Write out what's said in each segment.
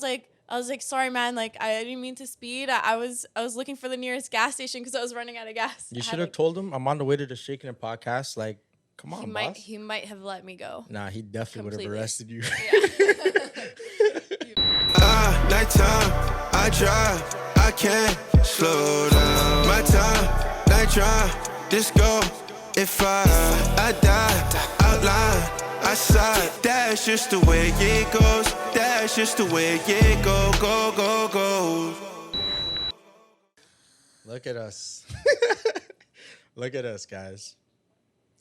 I was like, sorry, man. Like, I didn't mean to speed. I was looking for the nearest gas station because I was running out of gas. You should have told him I'm on the way to the Shakin podcast. Like, come on, boss. He might have let me go. Nah, he definitely would have arrested you. Nighttime, I drive, I can't slow down. My time, night drive, disco. If I die, outline. I side, that's just the way it goes. That's just the way it goes. Look at us. Look at us, guys.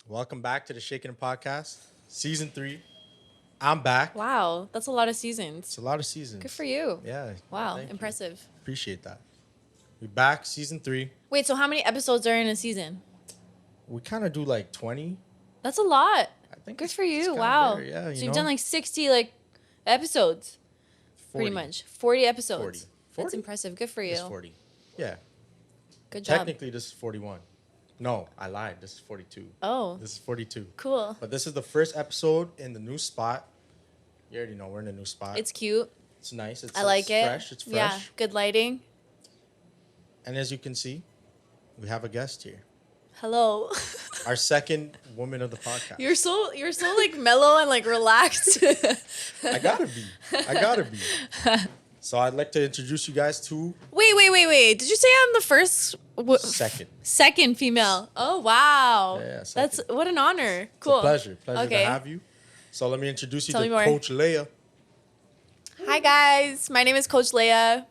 Welcome back to the Shakin podcast, season 3. I'm back. Wow, that's a lot of seasons. It's a lot of seasons. Good for you. Yeah. Wow, impressive. You. Appreciate that. We're back, season 3. Wait, so how many episodes are in a season? We kind of do like 20. That's a lot. I think. Good for you. Wow. Better. Yeah. So you've done like 60 episodes. 40. Pretty much 40 episodes. 40. That's impressive. Good for you. It's 40. Yeah. Good job. Technically, this is 41. No, I lied. This is 42. Oh. This is 42. Cool. But this is the first episode in the new spot. You already know we're in a new spot. It's cute. It's nice. I like it. Fresh. It's fresh. Yeah. Good lighting. And as you can see, we have a guest here. Hello. Our second woman of the podcast. You're so like mellow and like relaxed. I gotta be. So I'd like to introduce you guys to Wait. Did you say I'm the first? Second female. Oh, wow. Yeah, that's second. what an honor. Cool. It's a pleasure to have you. So let me introduce you Tell to me more. Coach Leia. Hi guys, my name is Coach Leia.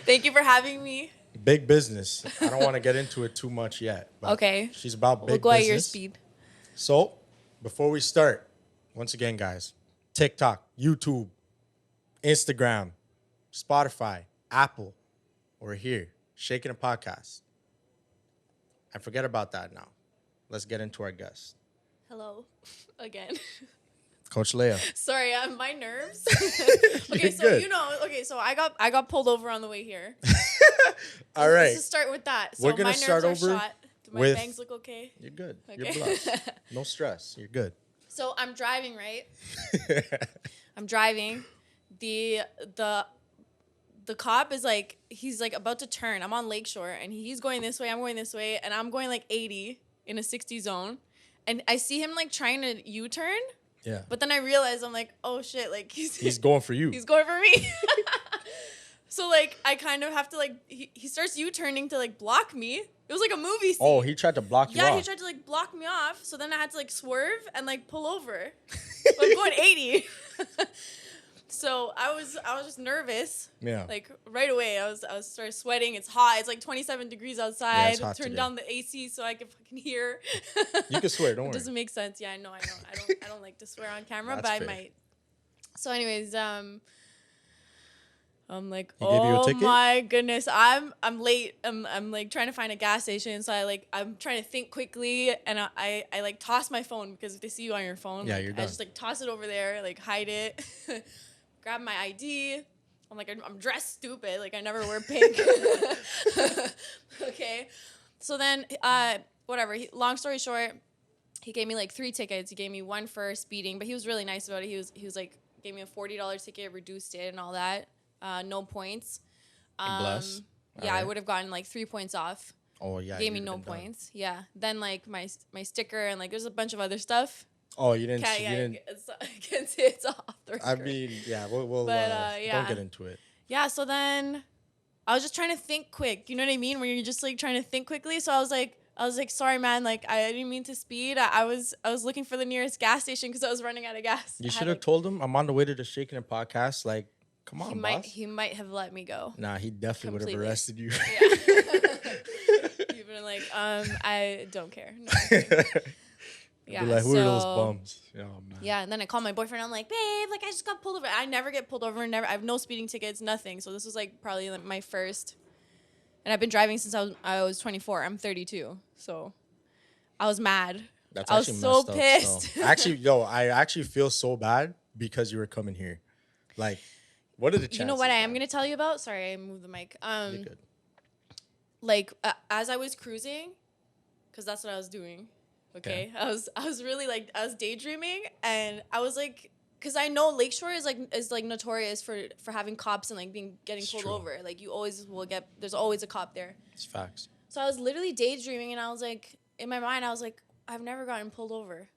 Thank you for having me. Big business. I don't want to get into it too much yet. But Okay. She's about big We'll go business. at your speed. So before we start, once again, guys, TikTok, YouTube, Instagram, Spotify, Apple, we're here, Shakin' a Podcast. And forget about that now. Let's get into our guest. Hello, again. Coach Leia. Sorry, my nerves. You're Okay, so good. so I got pulled over on the way here. All right. Let's just start with that. So We're gonna my nerves start are over shot. Do my with- bangs look okay? You're good. Okay. You're blessed. No stress. You're good. So I'm driving, right? I'm driving. The cop is like, he's like about to turn. I'm on Lakeshore and he's going this way, I'm going this way, and I'm going like 80 in a 60 zone. And I see him like trying to U-turn. Yeah. But then I realize I'm like, oh shit, like He's going for you. he's going for me. So like I kind of have to like he starts U-turning to like block me. It was like a movie scene. Oh, he tried to block you off. Yeah, he tried to like block me off. So then I had to like swerve and like pull over. But I'm going 80. So I was just nervous. Yeah. Like right away, I was started sweating. It's hot. It's like 27 degrees outside. it's hot Turn today. down the AC so I can fucking hear. You can swear, don't It worry. doesn't make sense. Yeah, I know. I don't like to swear on camera, That's but fair. I might. So, anyways, I'm like, He gave you a oh ticket? my goodness, I'm late. I'm like trying to find a gas station, so I'm trying to think quickly, and I like toss my phone because if they see you on your phone, Yeah, like, you're I done. just like toss it over there, like hide it, grab my ID. I'm like, I'm dressed stupid, like I never wear pink. Okay, so then whatever. Long story short, he gave me like 3 tickets. He gave me one for speeding, but he was really nice about it. He was like gave me a $40 ticket, reduced it, and all that. No points. Bless. Yeah, I Alright. would have gotten like 3 points off. Oh, yeah. Gave me you'd no have been done. points. Yeah. Then like my sticker and like there's a bunch of other stuff. Oh, you didn't. Okay, You yeah, didn't. I can't say it's off the record. I mean, yeah, we'll But, don't get into it. Yeah, so then I was just trying to think quick. You know what I mean? When you're just like trying to think quickly. So I was like, sorry, man. Like I didn't mean to speed. I was looking for the nearest gas station because I was running out of gas. You I should had, have like, told him I'm on the way to the Shakin' a Podcast. Like, come on, boss. he might have let me go. Nah, he definitely would have Completely. arrested you. You've been like, I don't care. No, I'm kidding. Yeah, Be like, who are those so- bums? Oh, man. Yeah, and then I called my boyfriend. I'm like, babe, like I just got pulled over. I never get pulled over. I have no speeding tickets, nothing. So this was like probably like, my first. And I've been driving since I was 24. I'm 32. So I was mad. That's I was actually so messed up, pissed. so. Actually, I actually feel so bad because you were coming here. Like, what are the chances? You know what I am man? gonna tell you about? Sorry, I moved the mic. You're good. Like as I was cruising, because that's what I was doing. Okay, I was really like I was daydreaming, and I was like because I know Lakeshore is like notorious for having cops and like getting pulled over. Like you always will get, there's always a cop there. It's facts. So I was literally daydreaming, and I was like, in my mind, I was like, I've never gotten pulled over,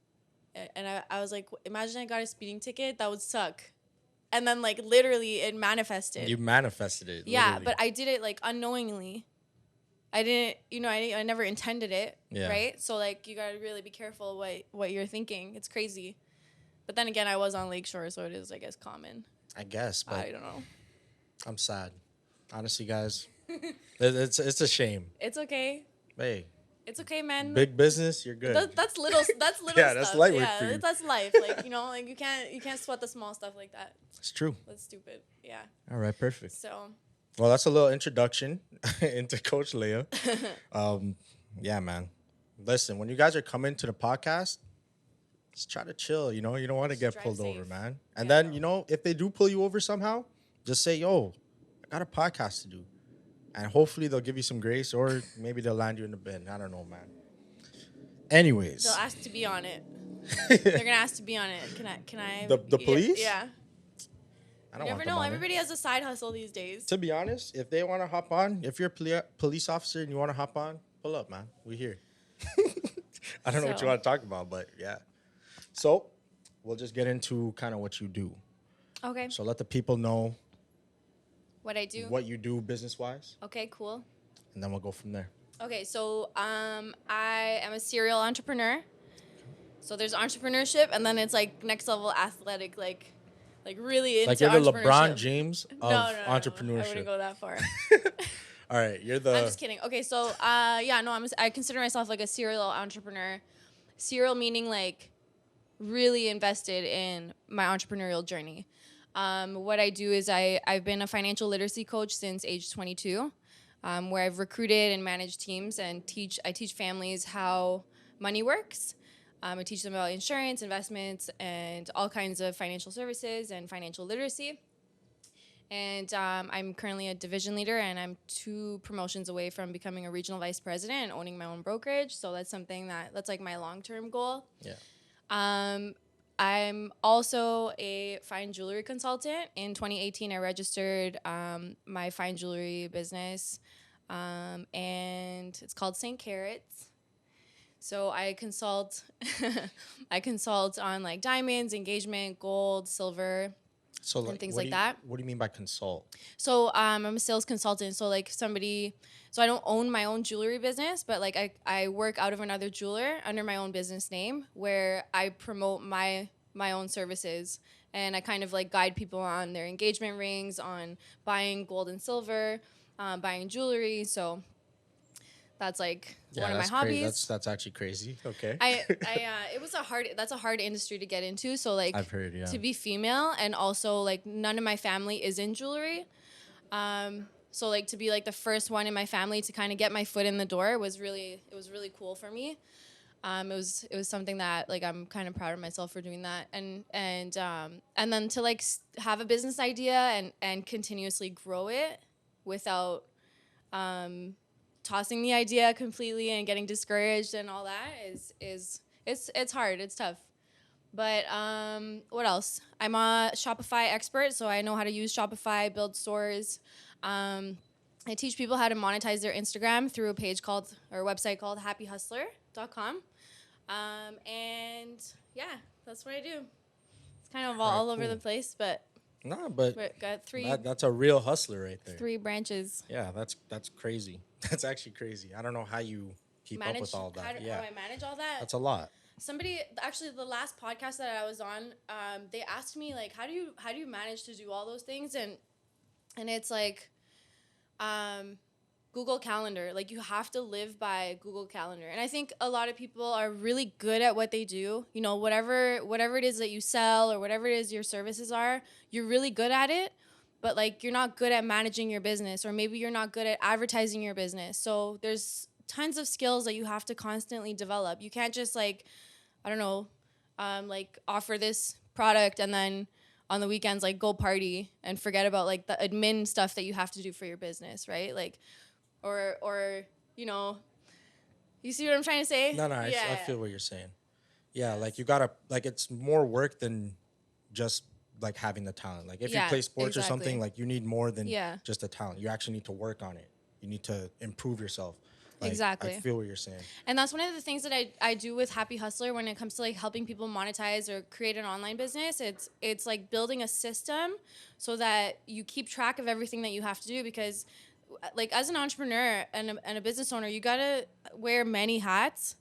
and I was like, imagine I got a speeding ticket, that would suck. And then like literally it manifested. You manifested it. Yeah, literally. but I did it like unknowingly. I didn't, I never intended it, right? So like you gotta really be careful what you're thinking. It's crazy. But then again, I was on Lakeshore, so it is, I guess, common. I guess, but I don't know. I'm sad. Honestly, guys, it's a shame. It's okay. Hey, It's okay, man. big business, you're good. That's little. That's little. Yeah, stuff. that's light work for you. That's life. Like like you can't sweat the small stuff like that. It's true. That's stupid. Yeah. All right, perfect. So. Well, that's a little introduction into Coach Leah. Yeah, man. Listen, when you guys are coming to the podcast, just try to chill. You don't want to get Drive pulled safe. over, man. And Yeah, then if they do pull you over somehow, just say, "Yo, I got a podcast to do," and hopefully they'll give you some grace, or maybe they'll land you in the bin. I don't know, man. Anyways, They'll ask to be on it. They're gonna ask to be on it. Can I? The police? Yeah. I You don't never want them know. on it. Everybody has a side hustle these days. To be honest, if they want to hop on, if you're a police officer and you want to hop on, pull up, man. We here. I don't know what you So- want to talk about, but yeah. So we'll just get into kind of what you do. Okay. So let the people know What I do. what you do business-wise, Okay. Cool. and then we'll go from there. Okay, so I am a serial entrepreneur. So there's entrepreneurship, and then it's like next level athletic, like really into Like you're the LeBron entrepreneurship. James of No, I entrepreneurship. wouldn't go that far. All right, you're the. I'm just kidding. Okay, so I consider myself like a serial entrepreneur. Serial meaning like really invested in my entrepreneurial journey. What I do is I've been a financial literacy coach since age 22. Where I've recruited and managed teams and I teach families how money works. I teach them about insurance, investments, and all kinds of financial services and financial literacy. And I'm currently a division leader, and I'm 2 promotions away from becoming a regional vice president and owning my own brokerage. So that's something that's like my long-term goal. Yeah. I'm also a fine jewelry consultant. In 2018, I registered my fine jewelry business, and it's called St. Carrots. So I consult, I consult on like diamonds, engagement, gold, silver, So and things what like do you- that. What do you mean by consult? So I'm a sales consultant. So like so I don't own my own jewelry business, but like I work out of another jeweler under my own business name, where I promote my own services, and I kind of like guide people on their engagement rings, on buying gold and silver, buying jewelry. So that's like one of my that's hobbies. That's actually crazy. Okay. That's a hard industry to get into. So like I've heard, yeah. to be female, and also like none of my family is in jewelry. So like to be like the first one in my family to kind of get my foot in the door was really cool for me. It was something that like I'm kind of proud of myself for doing that, and then to like have a business idea and continuously grow it without tossing the idea completely and getting discouraged and all that is it's hard, it's tough. But what else? I'm a Shopify expert, so I know how to use Shopify, build stores. I teach people how to monetize their Instagram through a website called happyhustler.com. And yeah, that's what I do. It's kind of all over cool. the place, but No, but got that's a real hustler right there. 3 branches. Yeah, that's crazy. That's actually crazy. I don't know how you keep up with all that. How Yeah, I manage all that? that's a lot. Somebody, actually, the last podcast that I was on, they asked me like, how do you manage to do all those things? And it's like, Google Calendar. Like you have to live by Google Calendar. And I think a lot of people are really good at what they do. You know, whatever it is that you sell or whatever it is your services are, you're really good at it. But like you're not good at managing your business, or maybe you're not good at advertising your business. So there's tons of skills that you have to constantly develop. You can't just like, I don't know, like offer this product and then on the weekends like go party and forget about like the admin stuff that you have to do for your business, right? Like, or you know, you see what I'm trying to say? No, I feel what you're saying. Yeah, like you gotta, like it's more work than just like having the talent. Like if you Yeah, play sports or exactly. something, like you need more than Yeah. just the talent. You actually need to work on it. You need to improve yourself. Like, Exactly. I feel what you're saying. And that's one of the things that I do with Happy Hustler when it comes to like helping people monetize or create an online business. It's like building a system so that you keep track of everything that you have to do, because like as an entrepreneur and a business owner, you gotta wear many hats,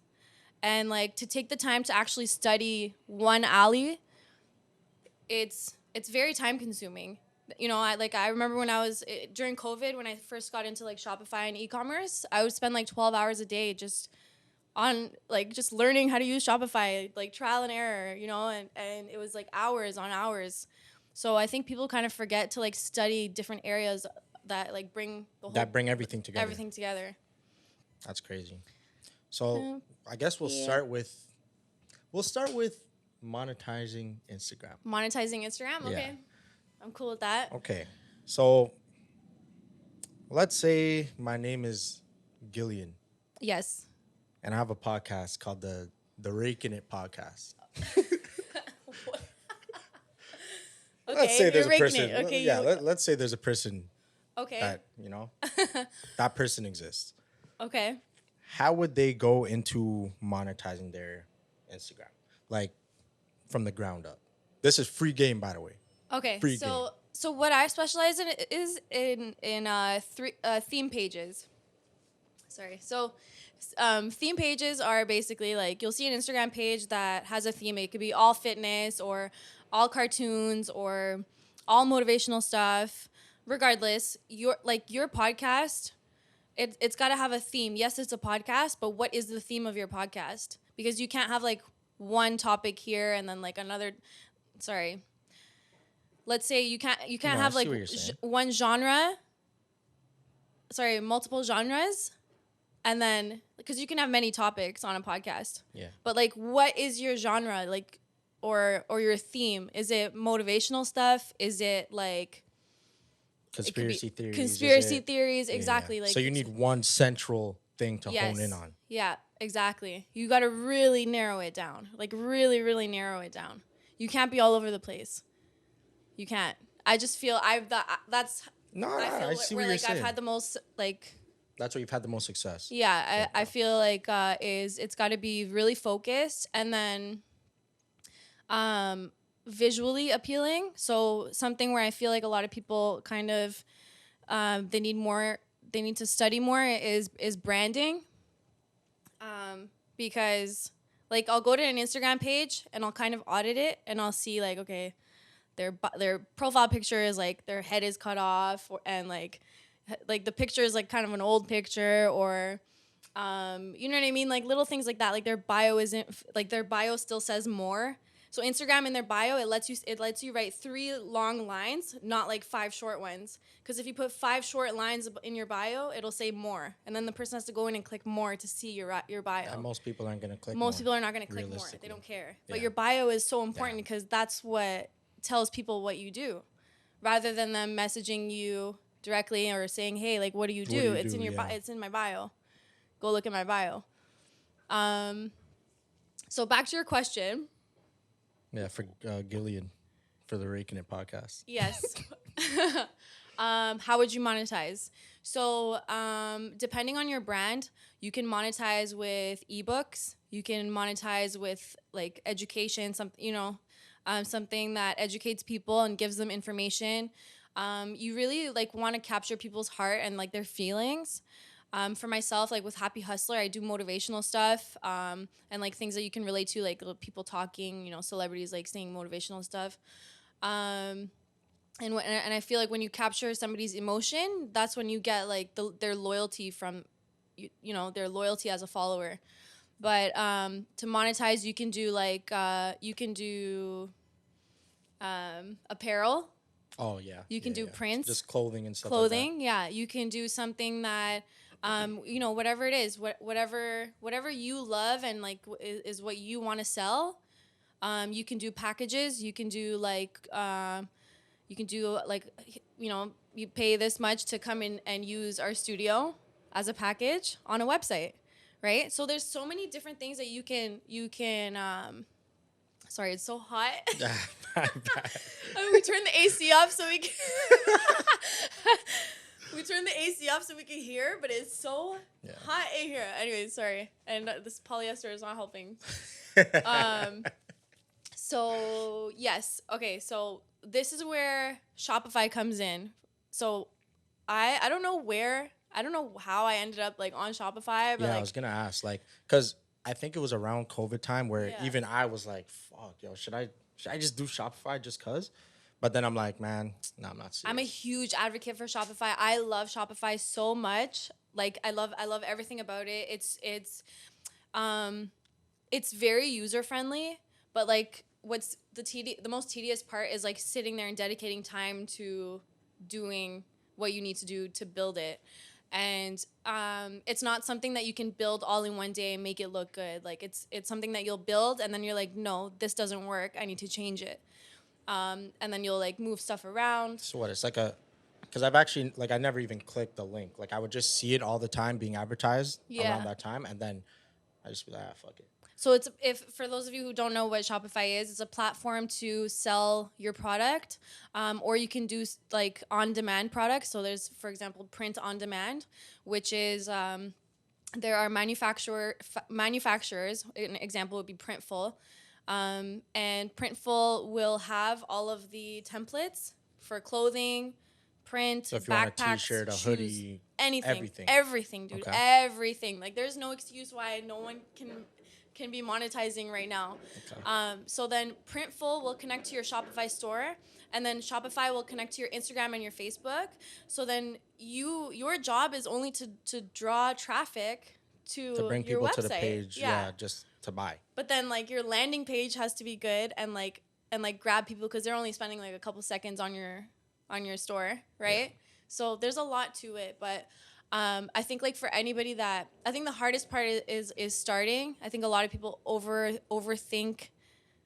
and like to take the time to actually study one alley, it's very time consuming. You know, I remember when I was during COVID, when I first got into like Shopify and e-commerce, I would spend like 12 hours a day just on like just learning how to use Shopify, like trial and error, you know, and it was like hours on hours. So I think people kind of forget to like study different areas that like bring the whole Bring everything together. everything together. That's crazy. So Yeah. I guess we'll Yeah. start with monetizing Instagram. Monetizing Instagram, okay. Yeah. I'm cool with that. Okay. So let's say my name is Gilleon Yes. and I have a podcast called the Raking It podcast. Okay, Let's say there's you're a raking person. it. Okay, Yeah, you- let's say there's a person okay. that, you know, that person exists. Okay. How would they go into monetizing their Instagram? Like from the ground up. This is free game, by the way. Okay. Free So game. so what I specialize in is in theme pages. Sorry. So theme pages are basically like you'll see an Instagram page that has a theme. It could be all fitness or all cartoons or all motivational stuff. Regardless, your podcast, it's got to have a theme. Yes, it's a podcast, but what is the theme of your podcast? Because you can't have like one topic here and then like another. Sorry. Let's say you can't No, I have see like what you're saying. one genre. Sorry, multiple genres, and then because you can have many topics on a podcast. Yeah. But like, what is your genre like, or your theme? Is it motivational stuff? Is it like Conspiracy theories. Conspiracy is it? theories, Yeah, exactly. yeah. Like So you need one central thing to yes, hone in on. Yeah, exactly. You got to really narrow it down. Like really, really narrow it down. You can't be all over the place. You can't. I just feel that's. No, I feel I see where what you're like saying. I've had the most like. That's where you've had the most success. Yeah, I feel like it's got to be really focused and then visually appealing. So something where I feel like a lot of people kind of they need to study more is branding. Because like I'll go to an Instagram page and I'll kind of audit it and I'll see like, okay, their profile picture is like their head is cut off and like the picture is like kind of an old picture or you know what I mean, like little things like that, like their bio isn't like their bio still says more. So Instagram in their bio, it lets you write 3 long lines, not like 5 short ones, because if you put 5 short lines in your bio, it'll say more, and then the person has to go in and click more to see your bio. And most people aren't going to click Most more, people are not going to click more. realistically. They don't care. Yeah. But your bio is so important Yeah. because that's what tells people what you do, rather than them messaging you directly or saying, "Hey, like, what do you do?" What do you It's do? in your Yeah. it's in my bio. Go look at my bio. So back to your question. Yeah, for Gilleon, for the Raking It podcast. Yes. How would you monetize? So depending on your brand, you can monetize with ebooks. You can monetize with like education, something that educates people and gives them information. You really like want to capture people's heart and like their feelings. For myself, like with Happy Hustler, I do motivational stuff and like things that you can relate to, like people talking, celebrities like saying motivational stuff. And I feel like when you capture somebody's emotion, that's when you get like their loyalty from, their loyalty as a follower. But to monetize, you can do like apparel. Oh yeah. You can do prints. Just clothing and stuff. Clothing, yeah. You can do something that, whatever it is, whatever you love and like is what you want to sell. You can do packages. You can do you pay this much to come in and use our studio as a package on a website, right? So there's so many different things that you can Sorry, it's so hot. My bad. I mean, we turned the AC off so we can. We turned the AC off so we can hear, but it's so hot in here. Anyway, sorry, and this polyester is not helping. So yes, okay. So this is where Shopify comes in. So I don't know how I ended up like on Shopify, but Yeah, like, I was gonna ask, like, cause I think it was around COVID time where Yeah. even I was like, "Fuck, yo, should I just do Shopify just cause?" But then I'm like, man, no, I'm not serious. I'm a huge advocate for Shopify. I love Shopify so much. Like I love everything about it. It's very user friendly, but like what's the most tedious part is like sitting there and dedicating time to doing what you need to do to build it. And it's not something that you can build all in one day and make it look good. Like it's something that you'll build and then you're like, no, this doesn't work. I need to change it. And then you'll like move stuff around. So what? It's like because I've actually like I never even clicked the link. Like I would just see it all the time being advertised around that time, and then I just be like, fuck it. So it's for those of you who don't know what Shopify is, it's a platform to sell your product, or you can do like on-demand products. So there's, for example, print on demand, which is there are manufacturers. An example would be Printful, and Printful will have all of the templates for clothing, print, So if you backpacks, want a t-shirt, a shoes, hoodie, everything, dude, Okay. everything. Like there's no excuse why no one can be monetizing right now. Okay. So then Printful will connect to your Shopify store, and then Shopify will connect to your Instagram and your Facebook. So then your job is only to draw traffic to bring your people website. to the page, just to buy. But then like your landing page has to be good and grab people because they're only spending like a couple seconds on your store, right? Yeah. So there's a lot to it, but I think like for anybody I think the hardest part is starting. I think a lot of people overthink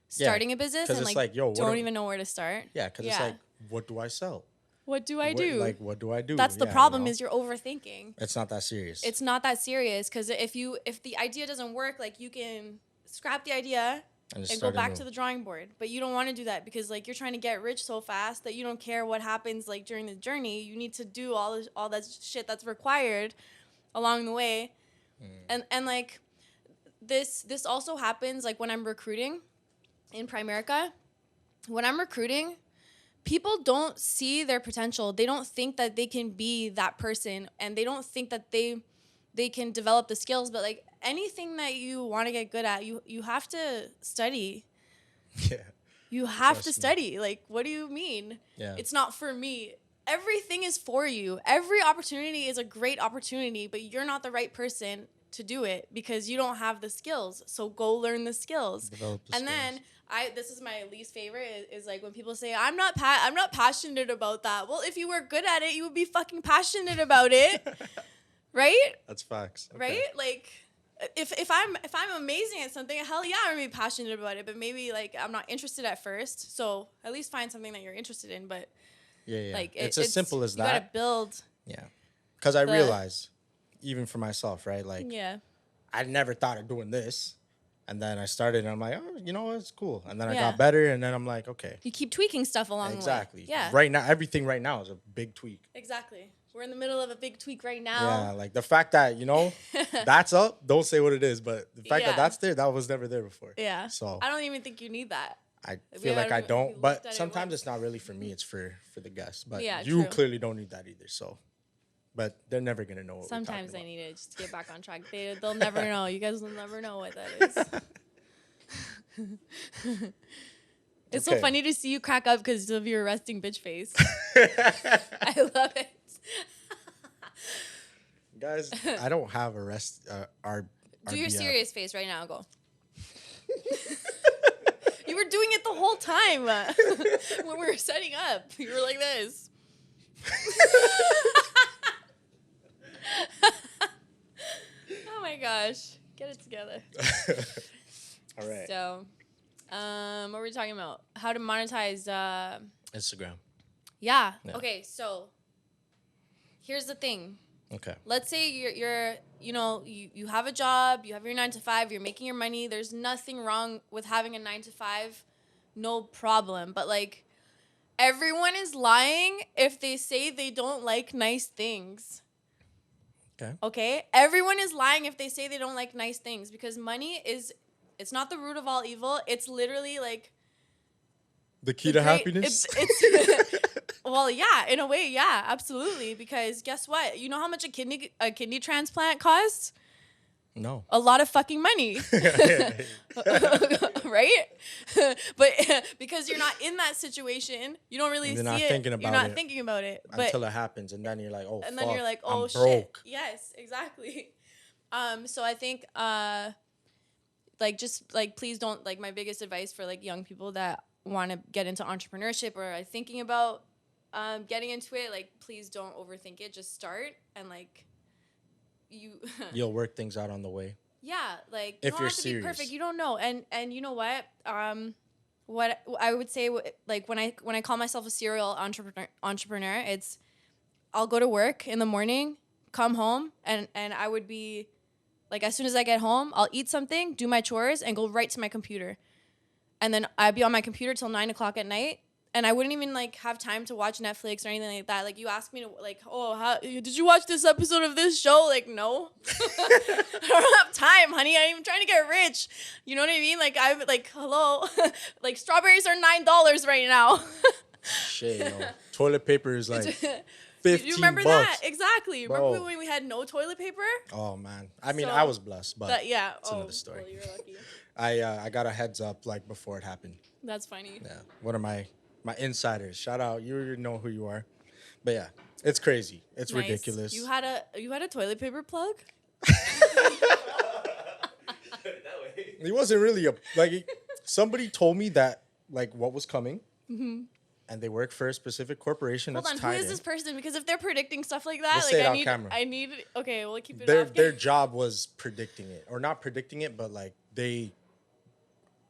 starting a business and like don't even know where to start. Yeah, because it's like, what do I sell? What do I do? Like, what do I do? That's the problem is you're overthinking. It's not that serious. It's not that serious because if the idea doesn't work, like you can scrap the idea and go back to the drawing board. But you don't want to do that because like you're trying to get rich so fast that you don't care what happens like during the journey. You need to do all that shit that's required along the way. And like this also happens like when I'm recruiting in Primerica. When I'm recruiting, people don't see their potential. They don't think that they can be that person, and they don't think that they can develop the skills. But like anything that you want to get good at, you have to study. Yeah. You have to study. Like, what do you mean? Yeah. It's not for me. Everything is for you. Every opportunity is a great opportunity, but you're not the right person to do it because you don't have the skills. So go learn the skills. Develop the skills. Then this is my least favorite is like when people say I'm not passionate about that. Well, if you were good at it, you would be fucking passionate about it. Right? That's facts. Okay. Right? Like if I'm amazing at something, hell yeah, I'm gonna be passionate about it. But maybe like I'm not interested at first. So at least find something that you're interested in. But yeah. like it's as simple as that. You gotta build. Yeah. Because I realize, even for myself, right? Like I never thought of doing this. And then I started and I'm like, oh, you know what? It's cool. And then I got better and then I'm like, okay. You keep tweaking stuff along the way. Exactly. Yeah. Right now, everything right now is a big tweak. Exactly. We're in the middle of a big tweak right now. Yeah, like the fact that, that's up, don't say what it is, but the fact that that's there, that was never there before. Yeah. So I don't even think you need that. I feel like I don't, but sometimes it's not really for me, it's for the guests. But you clearly don't need that either, so. But they're never going to know what sometimes I need it just to get back on track. They'll never know. You guys will never know what that is. It's so funny to see you crack up because of your resting bitch face. I love it. Guys, I don't have a rest. Do your serious face right now. Go. You were doing it the whole time when we were setting up. You were like this. Oh my gosh. Get it together. All right. So, what were we talking about? How to monetize Instagram. Yeah. Okay, so here's the thing. Okay. Let's say you're you know, you have a job, you have your 9 to 5, you're making your money. There's nothing wrong with having a 9 to 5, no problem. But like, everyone is lying if they say they don't like nice things. Okay? Everyone is lying if they say they don't like nice things, because money is, it's not the root of all evil. It's literally like the key to happiness. It's well, yeah, in a way, yeah, absolutely. Because guess what? You know how much a kidney transplant costs? No. A lot of fucking money. Right? But because you're not in that situation, you don't really see not it. thinking about you're not it thinking about it. Until it happens, and then you're like, oh, and fuck, then you're like, oh, I'm shit. broke. Yes, exactly. So I think like, just like, please don't, like, my biggest advice for like young people that want to get into entrepreneurship or are thinking about getting into it, like, please don't overthink it. Just start, and like, you'll work things out on the way. Yeah, like, if you don't you're have to serious. be perfect. You don't know. And you know what? What I would say, like, when I call myself a serial entrepreneur, it's, I'll go to work in the morning, come home, and I would be like, as soon as I get home, I'll eat something, do my chores, and go right to my computer. And then I'd be on my computer till 9 o'clock at night. And I wouldn't even like have time to watch Netflix or anything like that. Like, you ask me to, like, oh, did you watch this episode of this show? Like, no. I don't have time, honey. I'm trying to get rich. You know what I mean? Like, I'm like, hello. Like, strawberries are $9 right now. Shit, yo. Toilet paper is like 15 You remember bucks. that? Exactly. Bro. Remember when we had no toilet paper? Oh, man. I mean, So, I was blessed, but yeah. it's another story. Well, you're lucky. I got a heads up like before it happened. That's funny. Yeah. What are my insiders? Shout out. You know who you are. But yeah, it's crazy. It's Nice. ridiculous. You had a toilet paper plug? It wasn't really somebody told me that like what was coming. Mm-hmm. And they work for a specific corporation. Hold that's on, tied who is in. this person? Because if they're predicting stuff like that, We'll like, say it on camera. I need. Okay, we'll keep it. Their job was predicting it, or not predicting it, but like they.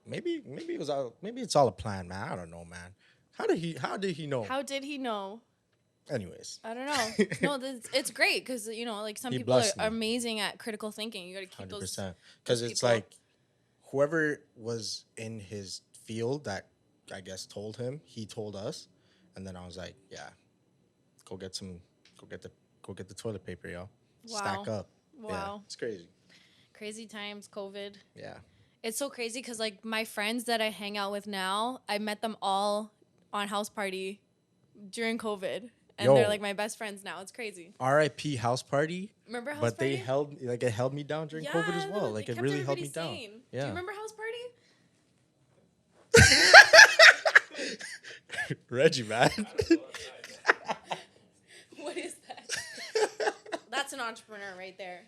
Maybe it's all a plan, man. I don't know, man. How did he know? How did he know? Anyways, I don't know. No, it's great because, you know, like, some He people are blessed me. amazing at critical thinking. You got to keep 100%. Because it's people. like whoever was in his field that I guess told him, he told us, and then I was like, yeah, go get the toilet paper, yo. Wow. Stack up. Wow. Yeah, it's crazy. Crazy times, COVID. Yeah. It's so crazy because, like, my friends that I hang out with now, I met them all on house party during COVID. And Yo. they're like my best friends now. It's crazy. R.I.P. house party. Remember house but party? it held me down during COVID as well. Like, it really held me down. Yeah. Do you remember house party? Reggie, man. What is that? That's an entrepreneur right there.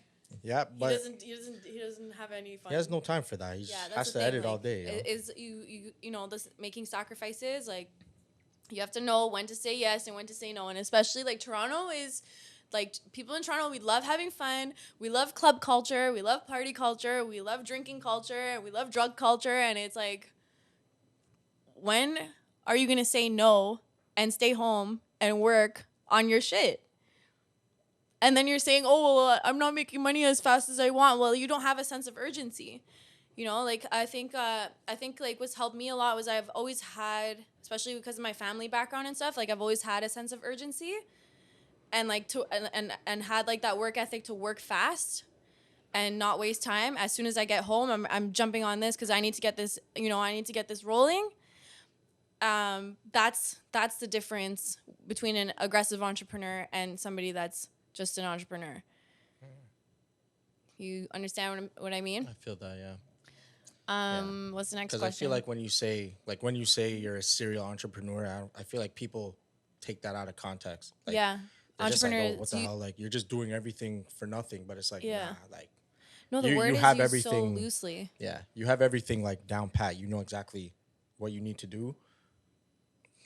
Yeah, but He doesn't have any fun. he has no time for that. He That's has the to thing, edit like, all day. Yo. Is you know, this making sacrifices, like, you have to know when to say yes and when to say no. And especially, like, Toronto is, like, people in Toronto, we love having fun. We love club culture. We love party culture. We love drinking culture. We love drug culture. And it's like, when are you going to say no and stay home and work on your shit? And then you're saying, oh, well, I'm not making money as fast as I want. Well, you don't have a sense of urgency. You know, like, I think like what's helped me a lot was I've always had, especially because of my family background and stuff, like, I've always had a sense of urgency, and like and had like that work ethic to work fast and not waste time. As soon as I get home, I'm jumping on this because I need to get this, you know, I need to get this rolling. That's the difference between an aggressive entrepreneur and somebody that's just an entrepreneur. You understand what I mean? I feel that, yeah. What's the next question? Because I feel like when you say you're a serial entrepreneur, I feel like people take that out of context. Like, yeah, entrepreneur. Like, oh, what the hell? Like, you're just doing everything for nothing. But it's like, Yeah. nah, like, No, the you word have is used everything- so loosely. yeah, you have everything like down pat. You know exactly what you need to do.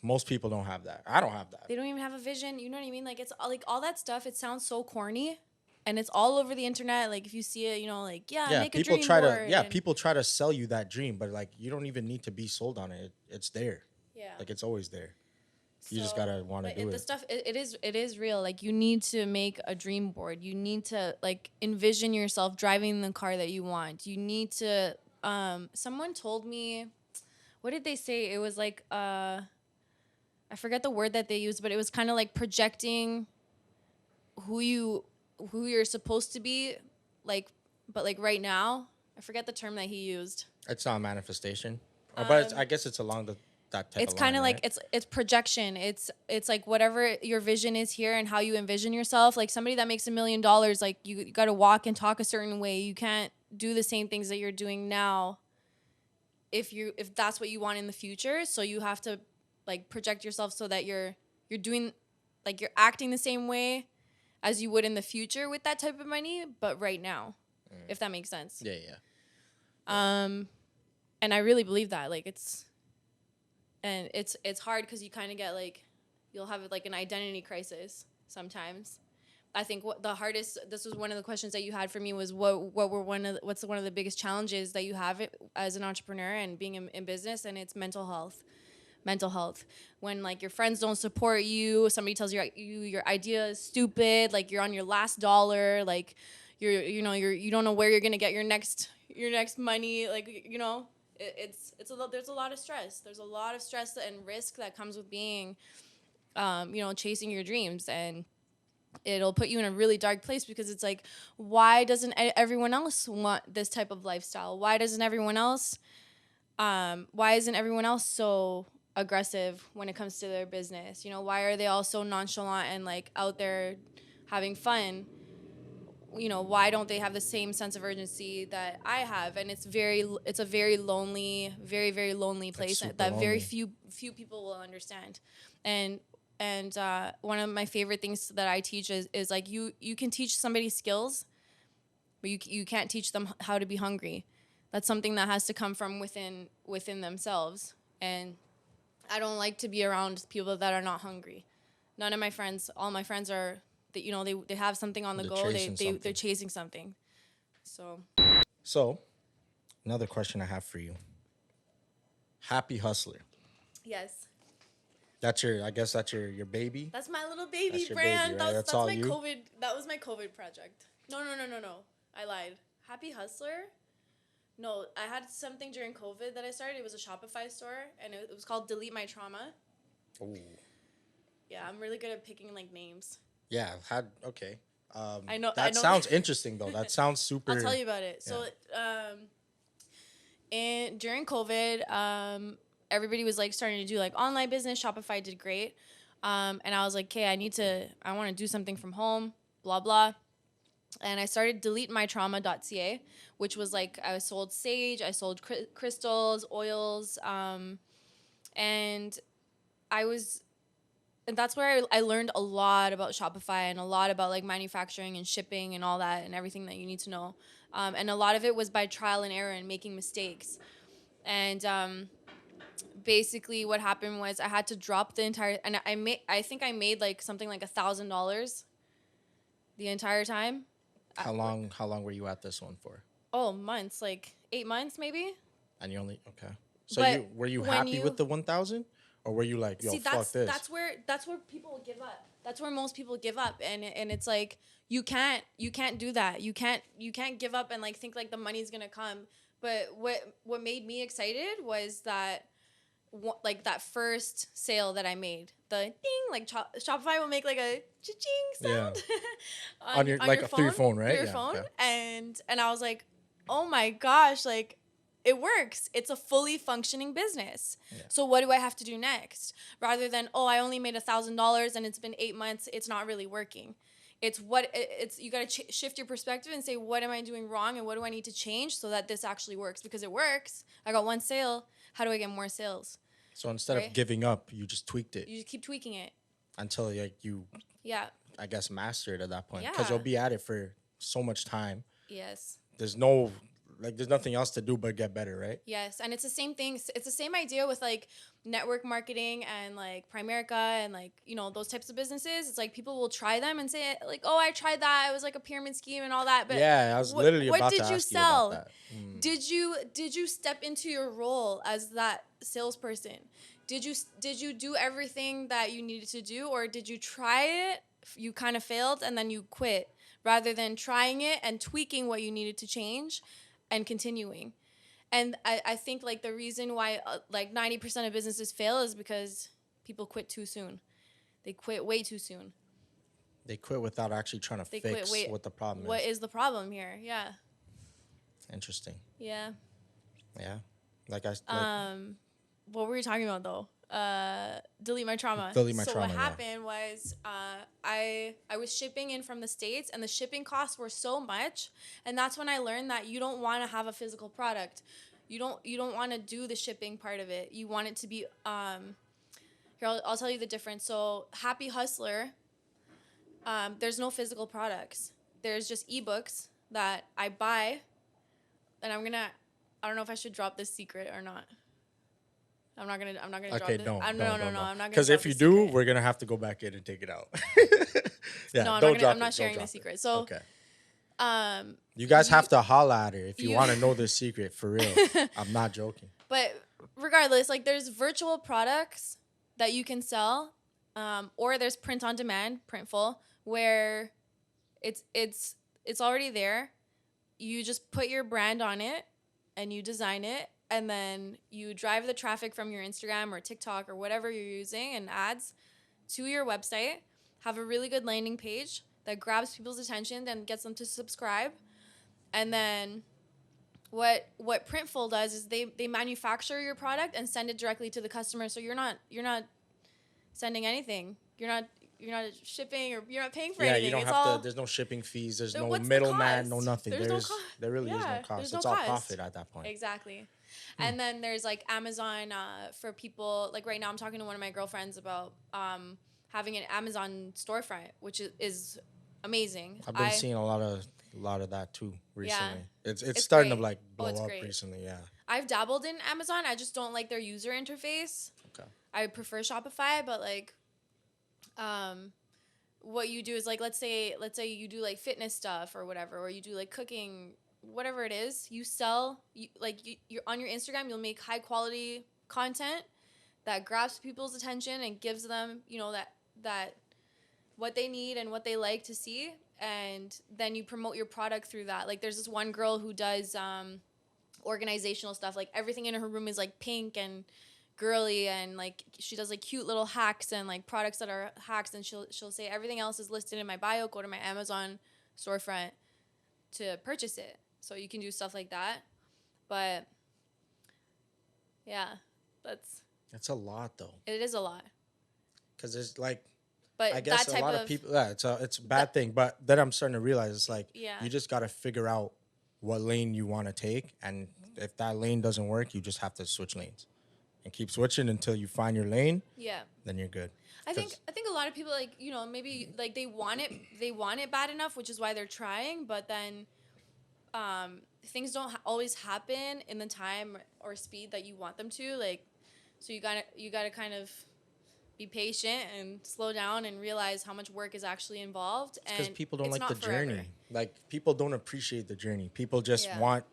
Most people don't have that. I don't have that. They don't even have a vision. You know what I mean? Like, it's like all that stuff. It sounds so corny, and it's all over the internet. Like, if you see it, you know, like, make a people dream try board. to people try to sell you that dream, but like you don't even need to be sold on it. It's there. Yeah. Like, it's always there. You just gotta want to do The it. stuff it is real. Like you need to make a dream board. You need to like envision yourself driving the car that you want. You need to. Someone told me, what did they say? It was like I forget the word that they used, but it was kind of like projecting who you're supposed to be, like, but like right now. I forget the term that he used. It's not manifestation, but I guess it's along that type. It's of kind of line, like right? it's projection. It's like whatever your vision is here and how you envision yourself. Like somebody that makes $1 million, like you got to walk and talk a certain way. You can't do the same things that you're doing now if that's what you want in the future. So you have to like project yourself so that you're doing, like, you're acting the same way as you would in the future with that type of money, but right now, if that makes sense. Yeah. And I really believe that, like, it's hard because you kind of get like, you'll have like an identity crisis sometimes. I think this was one of the questions that you had for me was what's one of the biggest challenges that you have as an entrepreneur and being in business, and it's mental health. When like your friends don't support you, somebody tells you your idea is stupid, like you're on your last dollar, like you don't know where you're gonna get your next money, like there's a lot of stress. There's a lot of stress and risk that comes with being chasing your dreams, and it'll put you in a really dark place because it's like, why doesn't everyone else want this type of lifestyle? Why isn't everyone else so aggressive when it comes to their business? Why are they all so nonchalant and like out there having fun? Why don't they have the same sense of urgency that I have? And it's a very lonely, very, very lonely place that lonely. very few people will understand. And one of my favorite things that I teach is like, you can teach somebody skills, but you can't teach them how to be hungry. That's something that has to come from within themselves. And I don't like to be around people that are not hungry. None of my friends, all my friends are, they have something on the go. They're chasing something. So Another question I have for you. Happy Hustler. yes. I guess that's your baby. That's my little baby That's your brand. baby, right? That's all my you? COVID. That was my COVID project. No. I lied. Happy Hustler. No, I had something during COVID that I started. It was a Shopify store, and it was called Delete My Trauma. Ooh. Yeah, I'm really good at picking like names. Yeah. Okay. I know. That sounds interesting though. That sounds super. I'll tell you about it. So, during COVID, everybody was like starting to do like online business. Shopify did great, and I was like, okay, I want to do something from home. Blah blah. And I started deletemytrauma.ca, which was like, I sold sage, I sold crystals, oils, and that's where I learned a lot about Shopify and a lot about like manufacturing and shipping and all that and everything that you need to know. And a lot of it was by trial and error and making mistakes. And basically what happened was I had to drop the entire, and I think I made like something like $1,000 the entire time. How long were you at this one for? Oh, months, like 8 months maybe. And you only okay. So But were you when happy with the 1,000, or were you like, yo, fuck this? That's where people give up. That's where most people give up, and it's like you can't do that. You can't give up and like think like the money's gonna come. But what made me excited was that like that first sale that I made, the ding, like Shopify will make like a cha-ching sound on your phone, through your phone, right? Through your phone. Okay. And I was like, oh my gosh, like it works. It's a fully functioning business. Yeah. So what do I have to do next? Rather than, oh, I only made $1,000 and it's been 8 months, it's not really working. It's you got to shift your perspective and say, what am I doing wrong and what do I need to change so that this actually works? Because it works. I got one sale. How do I get more sales? So instead of giving up, you just tweaked it. You just keep tweaking it. Until like you, I guess, master it at that point. Because you'll be at it for so much time. Yes. There's nothing else to do but get better, right? Yes, and it's the same thing. It's the same idea with like network marketing and like Primerica and like, those types of businesses. It's like people will try them and say like, oh, I tried that. It was like a pyramid scheme and all that. But yeah, I was literally about to ask you about that. Did you step into your role as that salesperson? did you do everything that you needed to do, or did you try it, you kind of failed, and then you quit, rather than trying it and tweaking what you needed to change and continuing? And I think like the reason why like 90% of businesses fail is because people quit too soon. They quit way too soon. They quit without actually trying to fix what the problem What is. is the problem here? Yeah. Interesting. Yeah. Yeah. Like What were we talking about though? Delete my trauma. Delete my so trauma, what yeah. happened was I was shipping in from the States, and the shipping costs were so much, and that's when I learned that you don't want to have a physical product. You don't want to do the shipping part of it. You want it to be here, I'll tell you the difference. So Happy Hustler, there's no physical products. There's just ebooks that I buy, and I don't know if I should drop this secret or not. I'm not gonna drop okay, this. don't. No, I'm not gonna. Because if you this do, secret. we're gonna have to go back in and take it out. Yeah, No, don't drop I'm not it, sharing don't the drop secret. it. So, okay. You guys have to holla at her if you you- want to know the secret for real. I'm not joking. but regardless, like there's virtual products that you can sell, or there's print on demand, Printful, where it's already there. You just put your brand on it, and you design it, and then you drive the traffic from your Instagram or TikTok or whatever you're using and ads to your website. Have a really good landing page that grabs people's attention and gets them to subscribe. And then what Printful does is they manufacture your product and send it directly to the customer. So you're not sending anything. You're not shipping, or you're not paying for anything. You don't it's have all, to. There's no shipping fees. There's no what's the middleman. cost? No nothing. There's no cost. There really is no Yeah, cost. there's no It's all cost. profit at that point. Exactly. And then there's like Amazon for people. Like right now, I'm talking to one of my girlfriends about having an Amazon storefront, which is amazing. I've been seeing a lot of that too recently. Yeah. It's starting great. to like blow it's up great. recently. Yeah. I've dabbled in Amazon. I just don't like their user interface. Okay. I prefer Shopify, but like, what you do is like, let's say you do like fitness stuff or whatever, or you do like cooking, whatever it is, you sell, you're on your Instagram, you'll make high quality content that grabs people's attention and gives them, that what they need and what they like to see. And then you promote your product through that. Like there's this one girl who does organizational stuff. Like everything in her room is like pink and girly, and like she does like cute little hacks and like products that are hacks, and she'll say everything else is listed in my bio, go to my Amazon storefront to purchase it. So you can do stuff like that. But yeah, It's a lot though. it is a lot. Because it's like, But I guess that a type lot of people, yeah, it's a bad thing. But then I'm starting to realize it's like, Yeah. you just got to figure out what lane you want to take. And if that lane doesn't work, you just have to switch lanes and keep switching until you find your lane. Yeah. Then you're good. I think a lot of people like, maybe like they want it bad enough, which is why they're trying, but then things don't always happen in the time or speed that you want them to. Like, so you gotta kind of be patient and slow down and realize how much work is actually involved. Because And people don't it's like not the forever. journey. Like, people don't appreciate the journey. People just Yeah. want,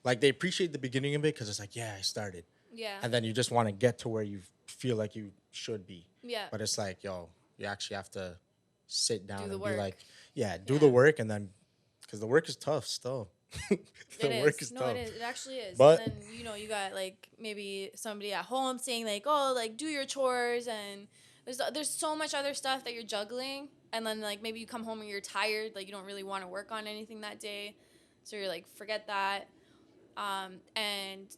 like, they appreciate the beginning of it because it's like, yeah, I started. Yeah. And then you just want to get to where you feel like you should be. Yeah. But it's like, yo, you actually have to sit down the and work. be like, do Yeah. the work. And then, because the work is tough still. It Work is. is No, tough. it is. It actually is. But- and then, you got like maybe somebody at home saying like, oh, like do your chores, and there's so much other stuff that you're juggling, and then like maybe you come home and you're tired, like you don't really want to work on anything that day, so you're like, forget that. And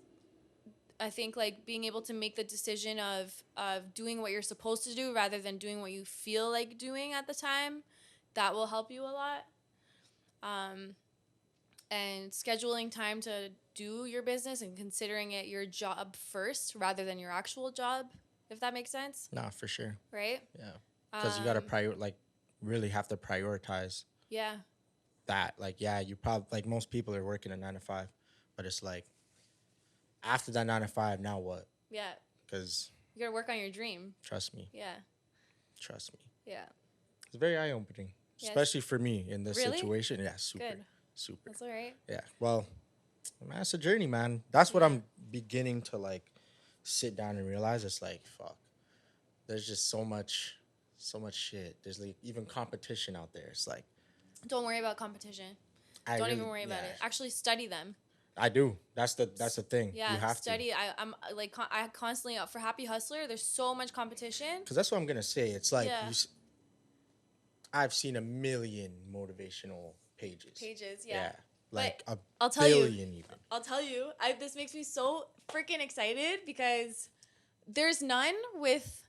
I think like being able to make the decision of doing what you're supposed to do rather than doing what you feel like doing at the time, that will help you a lot. And scheduling time to do your business and considering it your job first rather than your actual job, if that makes sense, Nah, for sure. right? Yeah. Because you got to really have to prioritize Yeah. that. Like, yeah, you probably, like, most people are working a 9 to 5, but it's like, after that 9 to 5, now what? Yeah. Because You got to work on your dream. trust me. Yeah. Yeah. It's very eye-opening, Yes. especially for me in this Really? situation. Yeah, super. Good. Super. That's all right. Yeah. Well, man, it's a journey, man. That's what I'm beginning to like sit down and realize it's like, fuck, there's just so much shit. There's like even competition out there. It's like, Don't worry about competition. Don't even worry about it. Actually study them. I do. That's the thing. Yeah, you have study. to. I'm like I constantly for Happy Hustler. There's so much competition. Because that's what I'm gonna say. It's like Yeah. I've seen a million motivational pages. Yeah. Like But a I'll tell billion you, even. I'll tell you. This makes me so freaking excited because there's none with.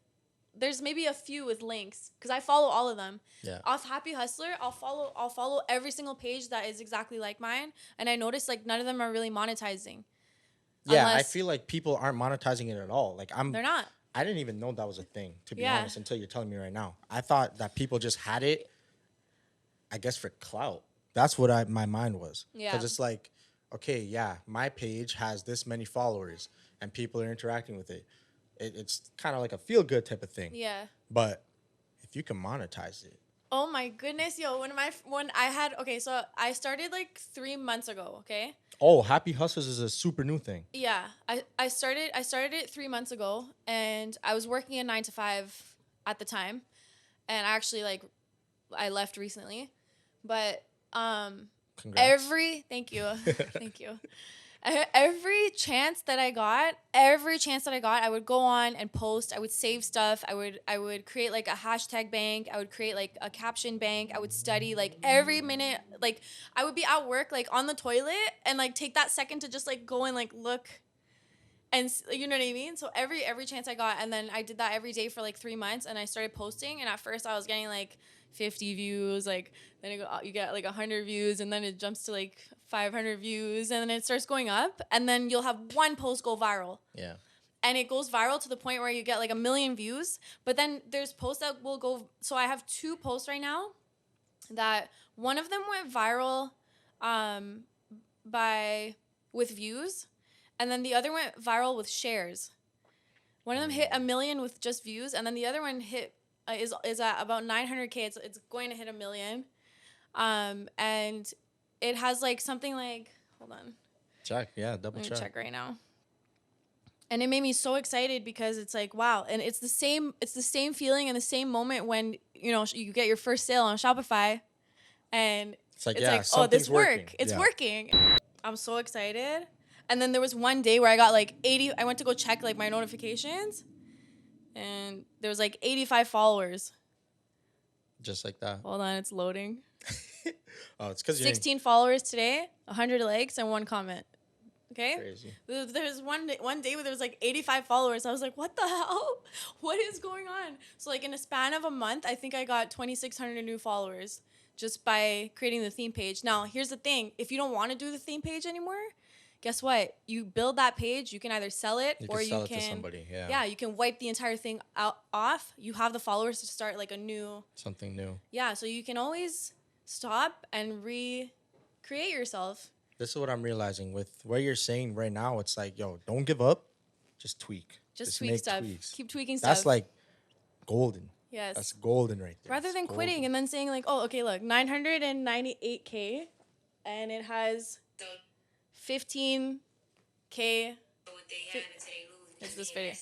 There's maybe a few with links because I follow all of them. Yeah. Off Happy Hustler, I'll follow every single page that is exactly like mine, and I noticed like none of them are really monetizing. Yeah, I feel like people aren't monetizing it at all. Like They're not. I didn't even know that was a thing, to be Yeah. honest, until you're telling me right now. I thought that people just had it, I guess, for clout. That's what my mind was. Yeah. Because it's like, okay, yeah, my page has this many followers and people are interacting with it. It's kind of like a feel-good type of thing. Yeah. But if you can monetize it. Oh my goodness, yo! When I had so I started like 3 months ago. Okay. Oh, Happy Hustlers is a super new thing. Yeah, I started it 3 months ago, and I was working a 9 to 5 at the time, and I actually I left recently, but Congrats. thank you, thank you. Every chance that I got, I would go on and post. I would save stuff. I would create like a hashtag bank. I would create like a caption bank. I would study like every minute. Like I would be at work like on the toilet and like take that second to just like go and like look, and you know what I mean. So every chance I got, and then I did that every day for like 3 months, and I started posting. And at first I was getting like 50 views, like then you get like 100 views, and then it jumps to like 500 views, and then it starts going up, and then you'll have one post go viral. Yeah. And it goes viral to the point where you get like 1 million views, but then there's posts that will go. So I have 2 posts right now that one of them went viral with views, and then the other went viral with shares. One of them hit 1 million with just views, and then the other one hit is at about 900K. It's going to hit 1 million, and it has like something like, hold on. Check, yeah, double Let me check. check right now. And it made me so excited because it's like, wow. And it's the same feeling and the same moment when, you get your first sale on Shopify, and It's like, oh, this working. It's Yeah. working. I'm so excited. And then there was one day where I got like 80, I went to go check like my notifications, and there was like 85 followers. Just like that. Hold on, it's loading. Oh, it's because 16 followers today, 100 likes, and 1 comment. Okay? crazy. There's one day where there was like 85 followers. I was like, what the hell? What is going on? So like in a span of a month, I think I got 2,600 new followers just by creating the theme page. Now, here's the thing. If you don't want to do the theme page anymore, guess what? You build that page, you can either sell it You or can sell you it can to somebody, yeah. Yeah, you can wipe the entire thing off. You have the followers to start like a new Something new. Yeah, so you can always stop and recreate yourself. This is what I'm realizing with what you're saying right now. It's like, yo, don't give up. Just tweak. Just tweak make stuff. tweaks. Keep tweaking stuff. That's like golden. Yes. That's golden right there. Rather It's than golden. quitting and then saying like, oh, okay, look, 998K, and it has 15K. It's this video.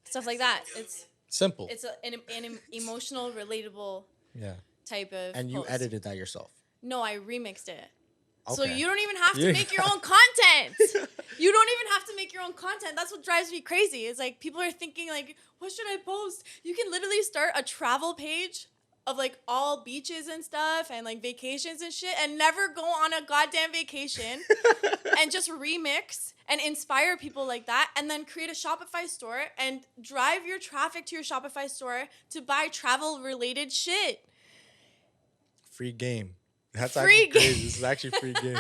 Stuff like that. It's Simple. It's an emotional, relatable Yeah. type of And you post. edited that yourself. No, I remixed it. So Okay. you don't even have to You- make your own content. You don't even have to make your own content. That's what drives me crazy. It's like people are thinking like, what should I post? You can literally start a travel page of like all beaches and stuff and like vacations and shit, and never go on a goddamn vacation and just remix and inspire people like that, and then create a Shopify store and drive your traffic to your Shopify store to buy travel related shit. Free game. That's Free actually crazy. game. This is actually free game.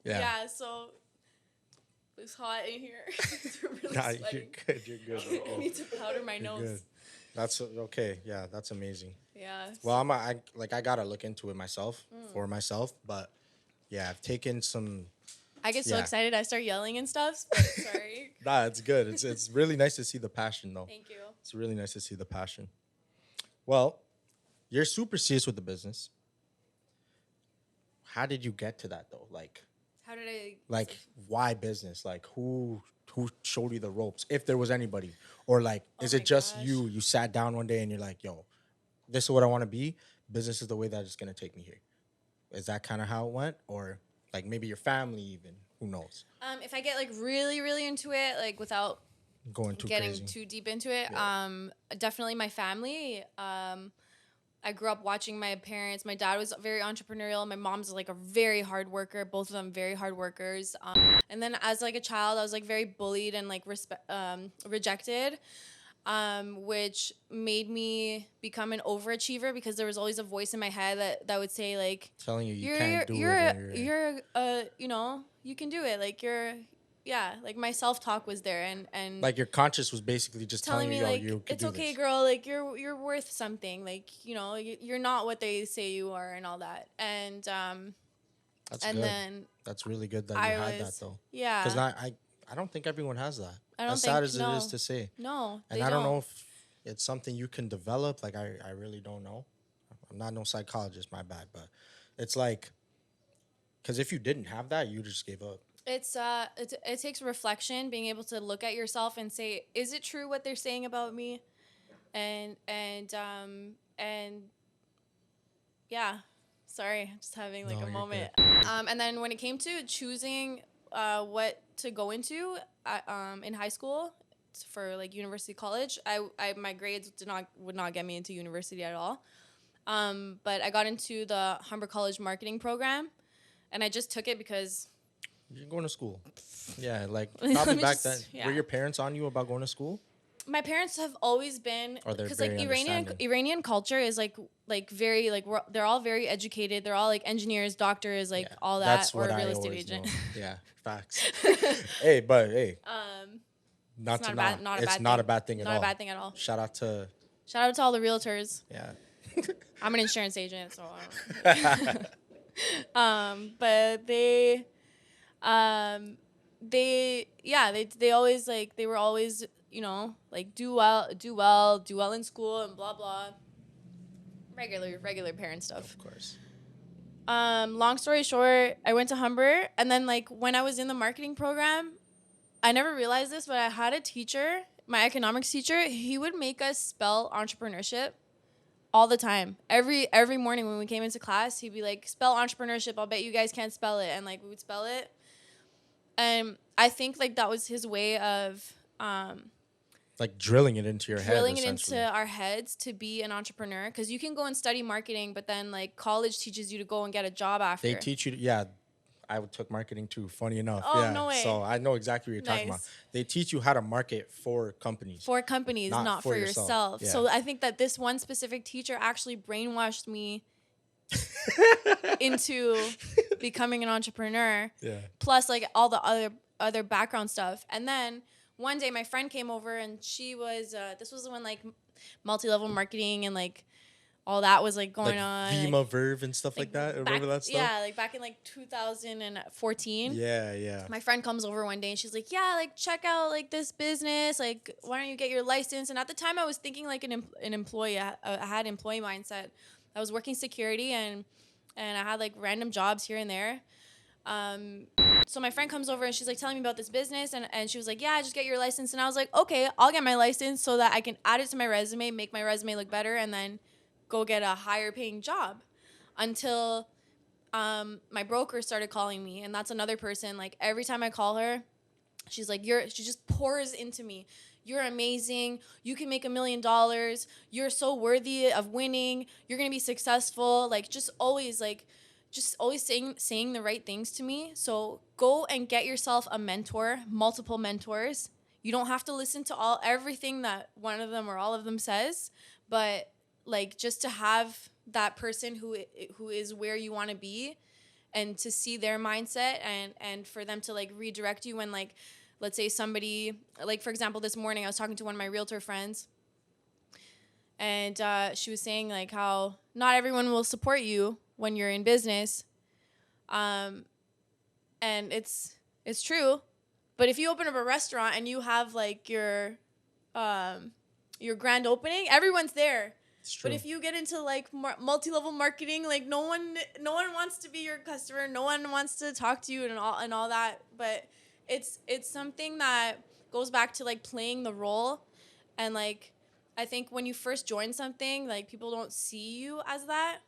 Yeah. So it's hot in here. It's really Nah, you're sweating. good. You're good. You're I good. need to powder my You're nose. good. That's okay. Yeah, that's amazing. Yeah. Well, I gotta look into it myself for myself, but yeah, I've taken some. I get so Yeah. excited I start yelling and stuff. But sorry. Nah, it's good. It's really nice to see the passion though. Thank you. It's really nice to see the passion. Well, you're super serious with the business. how did you get to that though? How did I Why business? Like who showed you the ropes? If there was anybody, or like, Oh is my it just gosh. you? You sat down one day and you're like, yo, this is what I want to be. Business is the way that it's gonna take me here. Is that kind of how it went, or like maybe your family even? Who knows? If I get like really, really into it, like without Going too getting crazy. too deep into it, Yeah. definitely my family. I grew up watching my parents. My dad was very entrepreneurial. My mom's like a very hard worker. Both of them very hard workers. And then as like a child, I was like very bullied and like rejected, which made me become an overachiever because there was always a voice in my head that would say like, Telling you you're can't do you're it. you know, you can do it. Like yeah, like my self talk was there and Like your conscious was basically just telling you, me yo, like you could it's do okay, this. girl. Like you're worth something. Like you know you're not what they say you are and all that. That's And good. then That's really good that you I had that was though. yeah. Because I don't think everyone has that. I don't As think sad as it no is to say. no And they I don't know don't. if it's something you can develop. Like I really don't know. I'm not no psychologist, my bad. But it's like, because if you didn't have that, you just gave up. It takes reflection, being able to look at yourself and say, is it true what they're saying about me? And yeah, sorry, I'm just having like No, a you're moment. good. And then when it came to choosing what to go into in high school for like university, college, my grades would not get me into university at all. But I got into the Humber College marketing program, and I just took it because You're going to school. Yeah, like Let probably me back just- then. yeah. Were your parents on you about going to school? my parents have always been Or they're because like very Iranian understanding? Iranian culture is like very like they're all very educated. They're all like engineers, doctors, like Yeah, all that, that's or what a I real estate always agent. know. Yeah, facts. Hey, but hey, not It's to not a bad, knock. not a It's bad not thing. a bad thing at Not all. a bad thing at all. Shout out to Shout out to all the realtors. yeah. I'm an insurance agent, so but they always like they were always like do well in school and blah blah. Regular parent stuff. Of course. Long story short, I went to Humber, and then like when I was in the marketing program, I never realized this, but I had a teacher, my economics teacher. He would make us spell entrepreneurship all the time. Every morning when we came into class, he'd be like, "Spell entrepreneurship. I'll bet you guys can't spell it." And like we would spell it. And I think like that was his way of Like drilling it into your head. drilling it Essentially. into our heads to be an entrepreneur. Because you can go and study marketing, but then like college teaches you to go and get a job after. They teach you. Yeah, I took marketing too. Funny enough. Oh, yeah. no way. So I know exactly what you're talking about. Nice. They teach you how to market for companies. For companies, not for yourself. Yeah. So I think that this one specific teacher actually brainwashed me into becoming an entrepreneur. Yeah. Plus like all the other background stuff. And then one day my friend came over, and she was this was when like multi-level marketing and like all that was like going on. Vima like, Verve and stuff like that. Remember that stuff? Yeah, like back in like 2014. Yeah. My friend comes over one day and she's like, "Yeah, like check out like this business. Like, why don't you get your license?" And at the time, I was thinking like an employee. I had employee mindset. I was working security and I had like random jobs here and there. So my friend comes over and she's like telling me about this business, and she was like, "Yeah, just get your license." And I was like, "Okay, I'll get my license so that I can add it to my resume, make my resume look better, and then go get a higher paying job." Until my broker started calling me, and that's another person. Like every time I call her, she's like, she just pours into me. "You're amazing. You can make $1 million. You're so worthy of winning. You're gonna be successful." Like just always saying the right things to me. So go and get yourself a mentor, multiple mentors. You don't have to listen to everything that one of them or all of them says, but like just to have that person who is where you want to be, and to see their mindset, and for them to like redirect you when like, let's say somebody, like for example, this morning I was talking to one of my realtor friends, and she was saying like how not everyone will support you when you're in business, and it's true, but if you open up a restaurant and you have like your grand opening, everyone's there. But if you get into like multi-level marketing, like no one wants to be your customer. No one wants to talk to you and all that. But it's something that goes back to like playing the role, and like I think when you first join something, like people don't see you as that,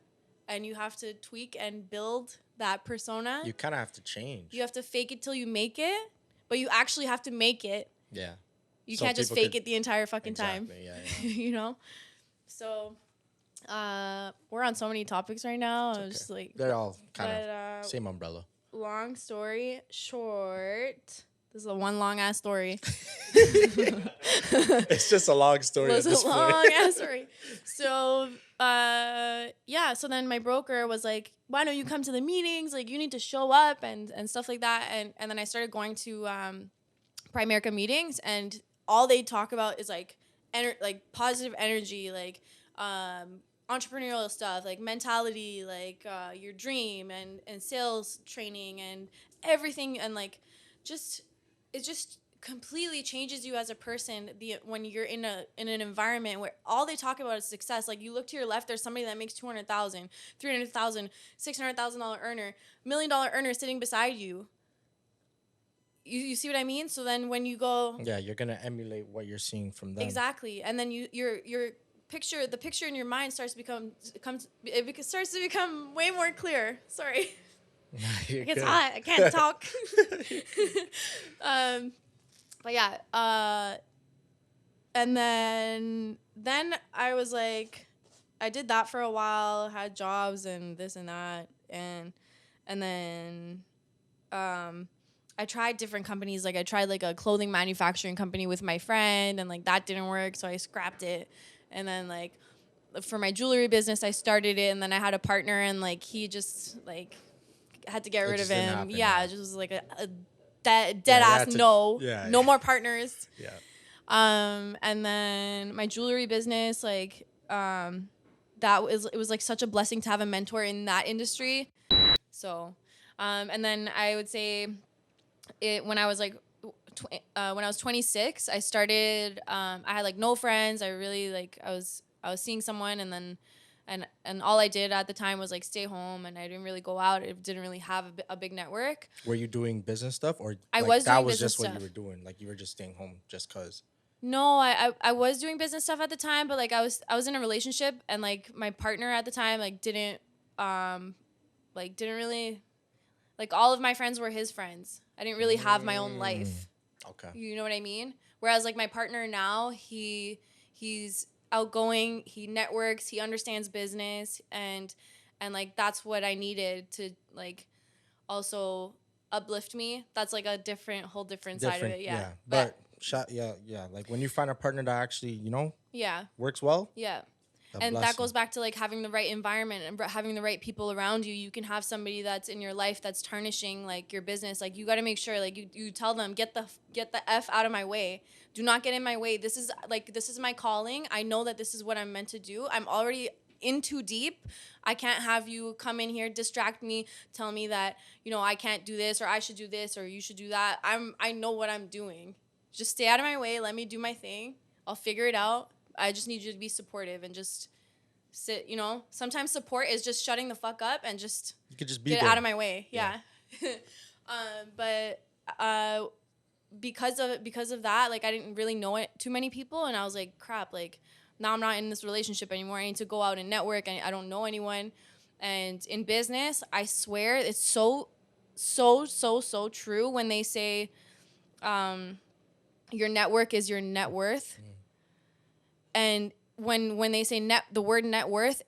and you have to tweak and build that persona. You kind of have to change. You have to fake it till you make it, but you actually have to make it. Yeah. You can't just fake it the entire fucking time. Yeah. You know? So, we're on so many topics right now. I was just like, they're all kind of same umbrella. Long story short, this is a one long ass story. It's just a long story. It's a long ass story. So, yeah. So then my broker was like, "Why don't you come to the meetings? Like, you need to show up and stuff like that." And then I started going to Primerica meetings, and all they talk about is like positive energy, like entrepreneurial stuff, like mentality, like your dream and sales training and everything, and like it just completely changes you as a person when you're in an environment where all they talk about is success. Like, you look to your left, there's somebody that makes $200,000, $300,000, $600,000 earner, $1 million earner sitting beside you. You see what I mean? So then when you go... Yeah, you're going to emulate what you're seeing from them. Exactly. And then the picture in your mind starts to become way more clear. Sorry. It gets hot. I can't talk. But yeah. And then I was like, I did that for a while, had jobs and this and that. And then I tried different companies. Like, I tried like a clothing manufacturing company with my friend, and like that didn't work, so I scrapped it. And then like for my jewelry business, I started it, and then I had a partner, and like he just like had to get rid of him. Yeah, it just was like a dead ass no. Yeah, no more partners. Yeah. And then my jewelry business, like it was like such a blessing to have a mentor in that industry. So, and then I would say when I was like when I was 26, I started I had like no friends. I really like I was seeing someone, and then and all I did at the time was like stay home, and I didn't really go out. I didn't really have a big network. Were you doing business stuff, or I like was that doing was business just what stuff. you were doing? Like, you were just staying home just cause? No, I was doing business stuff at the time, but like I was in a relationship, and like my partner at the time like didn't really, like, all of my friends were his friends. I didn't really have my own life. Okay. You know what I mean? Whereas like my partner now, he's outgoing, he networks, he understands business, and like that's what I needed to like also uplift me. That's like a whole different side of it. Yeah. But like when you find a partner that actually, works well. Yeah. And that goes back to like having the right environment and having the right people around you. You can have somebody that's in your life that's tarnishing like your business. Like, you got to make sure like you tell them, get the F out of my way. Do not get in my way. This is my calling. I know that this is what I'm meant to do. I'm already in too deep. I can't have you come in here, distract me, tell me that, I can't do this, or I should do this, or you should do that. I know what I'm doing. Just stay out of my way. Let me do my thing. I'll figure it out. I just need you to be supportive and just sit, Sometimes support is just shutting the fuck up and just you could just be get there. Out of my way. Yeah. But because of that, like, I didn't really know too many people, and I was like, crap, like, now I'm not in this relationship anymore. I need to go out and network, and I don't know anyone. And in business, I swear it's so true when they say your network is your net worth. And when they say the word net worth,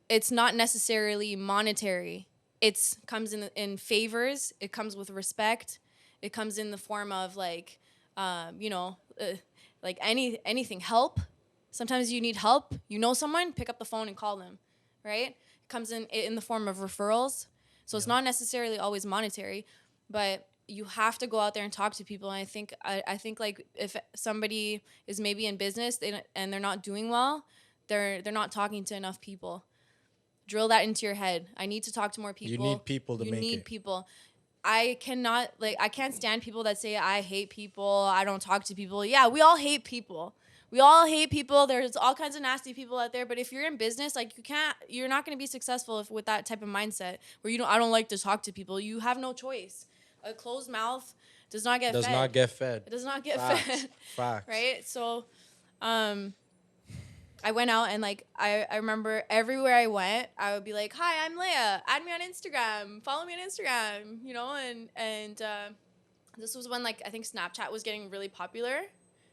it's not necessarily monetary. It comes in favors. It comes with respect. It comes in the form of like, like anything, help. Sometimes you need help. You know someone, pick up the phone and call them, right? It comes in the form of referrals. So it's not necessarily always monetary, but you have to go out there and talk to people. And I think like if somebody is maybe in business and they're not doing well, they're not talking to enough people. Drill that into your head. I need to talk to more people. You need people to make it. You need people. I can't stand people that say I hate people, I don't talk to people. Yeah, we all hate people. we all hate people. There's all kinds of nasty people out there. But if you're in business, like you're not going to be successful with that type of mindset where I don't like to talk to people. You have no choice. A closed mouth does not get fed. Does not get fed. It does not get Facts. fed. Facts. Right? So, I went out and like I remember everywhere I went, I would be like, "Hi, I'm Leia. Add me on Instagram. Follow me on Instagram." You know, and this was when like I think Snapchat was getting really popular.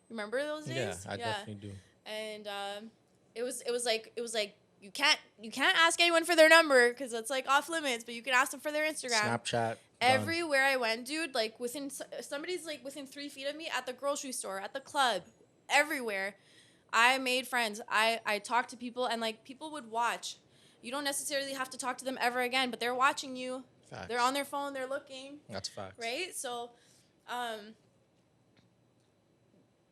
Remember those days? Yeah, I definitely do. And it was like you can't ask anyone for their number because it's like off limits, but you can ask them for their Instagram. Snapchat. Everywhere I went, dude, like somebody's like within 3 feet of me at the grocery store, at the club, everywhere. I made friends. I talked to people, and like people would watch. You don't necessarily have to talk to them ever again, but they're watching you. Facts. They're on their phone. They're looking. That's facts. Right? So,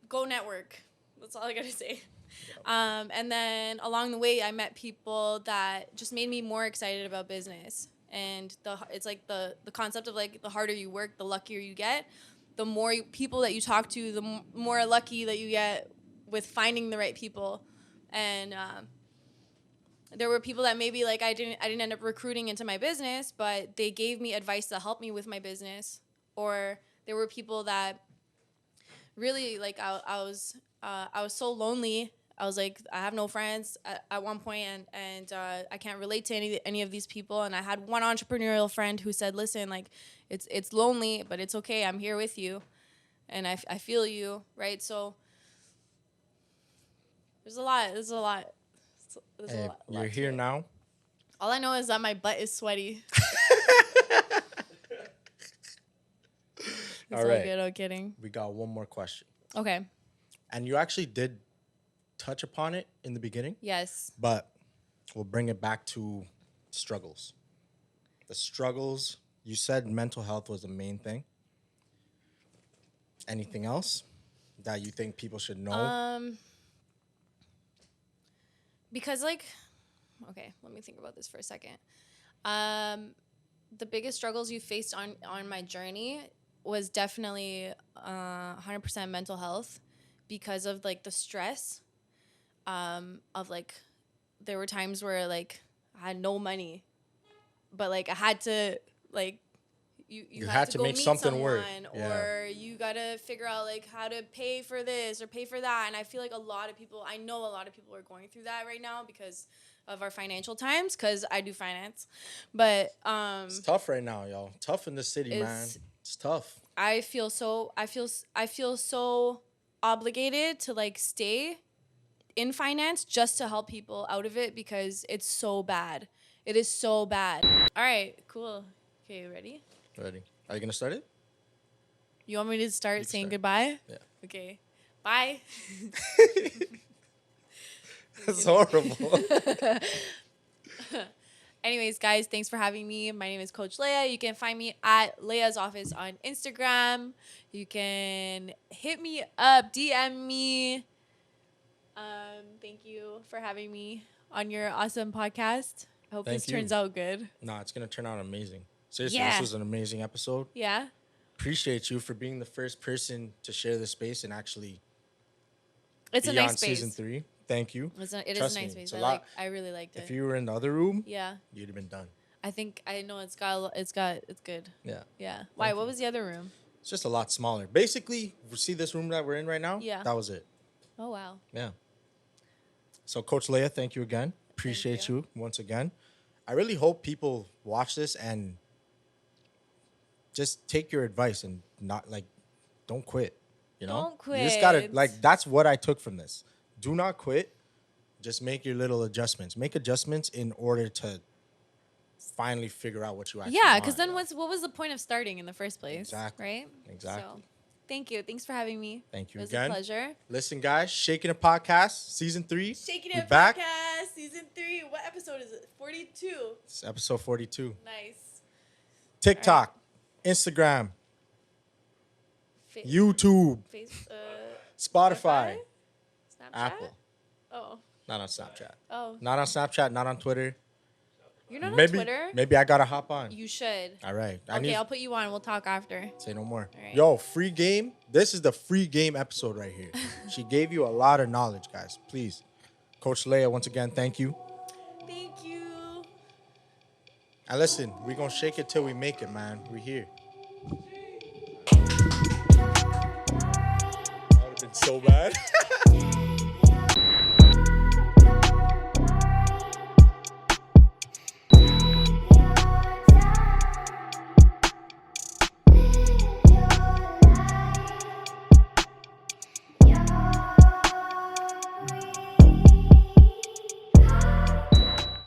go network. That's all I gotta say. Yep. And then along the way, I met people that just made me more excited about business. And it's like the concept of like the harder you work, the luckier you get. The more people that you talk to, the more lucky that you get with finding the right people. And there were people that maybe like I didn't end up recruiting into my business, but they gave me advice to help me with my business. Or there were people that really like I was so lonely. I was like, I have no friends at one point, and I can't relate to any of these people. And I had one entrepreneurial friend who said, listen, like it's lonely, but it's okay. I'm here with you, and I feel you, right? So there's a lot. You're here now. All I know is that my butt is sweaty. It's all right. good. I'm kidding. We got one more question. Okay. And you actually did touch upon it in the beginning. Yes. But we'll bring it back to struggles. The struggles, you said mental health was the main thing. Anything else that you think people should know? Because like, okay, let me think about this for a second. The biggest struggles you faced on my journey was definitely 100% mental health because of like the stress of like there were times where like I had no money, but like I had to like you had to go make something someone, work, or you gotta figure out like how to pay for this or pay for that. And I feel like I know a lot of people are going through that right now because of our financial times, because I do finance. But it's tough right now, y'all. Tough in the city, man. It's tough. I feel so obligated to like stay in finance just to help people out of it because it's so bad. It is so bad. All right, cool. Okay, you ready? Ready. Are you gonna start it? You want me to start saying goodbye? Yeah. Okay. Bye. That's horrible. Anyways, guys, thanks for having me. My name is Coach Leia. You can find me at Leia's Office on Instagram. You can hit me up, DM me. Thank you for having me on your awesome podcast. I hope this turns out good. No, it's gonna turn out amazing. Seriously, Yeah. This was an amazing episode. Yeah. Appreciate you for being the first person to share this space and actually it's be a nice on space. Season 3. Thank you. It is a nice space. I really liked it. If you were in the other room, yeah, you'd have been done. I know it's good. Yeah. Yeah. Why? What was the other room? It's just a lot smaller. Basically, you see this room that we're in right now? Yeah. That was it. Oh, wow. Yeah. So, Coach Leia, thank you again. Appreciate you once again. I really hope people watch this and just take your advice and not like, don't quit. You know? Don't quit. You just gotta, like, that's what I took from this. Do not quit. Just make your little adjustments. Make adjustments in order to finally figure out what you actually want. Yeah, because then what was the point of starting in the first place? Exactly. Right? Exactly. So, thank you. Thanks for having me. Thank you again. again. It was a pleasure. Listen, guys, Shakin' It Podcast, Season 3. Shakin' We It back. Podcast, Season 3. What episode is it? 42. It's episode 42. Nice. TikTok, Instagram, Fa- YouTube, Spotify, Snapchat? Apple. Oh. Not on Snapchat. Oh. Not on Snapchat, not on Twitter. You're not maybe, on Twitter? Maybe I gotta hop on. You should. All right. Okay, I'll put you on. We'll talk after. Say no more. All right. Yo, free game. This is the free game episode right here. She gave you a lot of knowledge, guys. Please. Coach Leia, once again, thank you. Thank you. And listen, we're going to shake it till we make it, man. We're here. That would have been so bad.